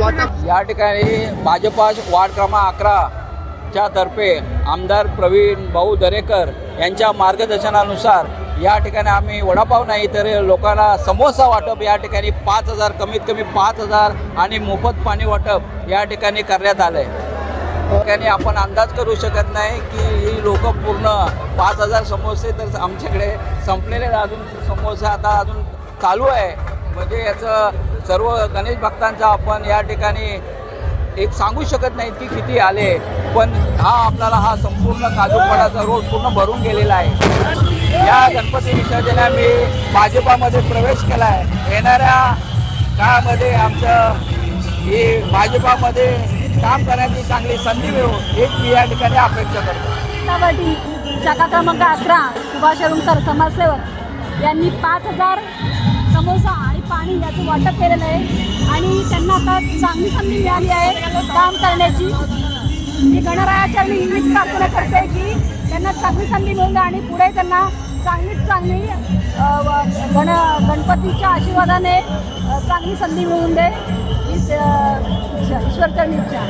वाटप या ठिकाणी भाजपा वार्ड क्रमांक 11 च्या तर्फे आमदार प्रवीण भाऊ दरेकर यांच्या मार्गदर्शनानुसार या ठिकाणी आम्ही वडापाव नाही तर लोकांना समोसा वाटप या ठिकाणी 5,000 कमीत कमी 5,000 आणि मोफत पाणी वाटप या ठिकाणी करण्यात आलं आहे। ठिकाणी आपण अंदाज करू शकत नाही की ही लोक पूर्ण 5,000 समोसे तर आमच्याकडे संपलेले अजून समोसे आता अजून चालू आहे। म्हणजे याचं सर्व गणेश भक्तांचा आपण या ठिकाणी एक सांगू शकत नाही की किती आले, पण आपल्याला हा संपूर्ण काजूपाडाचा रोड पूर्ण भरून गेलेला आहे। या गणपती विसर्जनाला मी भाजपामध्ये प्रवेश केला आहे। येणाऱ्या काळामध्ये आमचं ही भाजपामध्ये काम करण्याची चांगली संधी मिळो एक मी या ठिकाणी अपेक्षा करतो। शाखा क्रमांक 11 सुभाष अरुणकर समाजसेवक यांनी 5,000 समोसा आणि पाणी याचं वाटप केलेलं आहे आणि त्यांना आता चांगली संधी मिळाली आहे काम करण्याची। मी गणरायाचरणी हीच प्रार्थना करते की त्यांना चांगली संधी मिळून द्या आणि पुढे त्यांना चांगलीच चांगली गणपतीच्या आशीर्वादाने चांगली संधी मिळून दे ईश्वरचरणी इच्छा।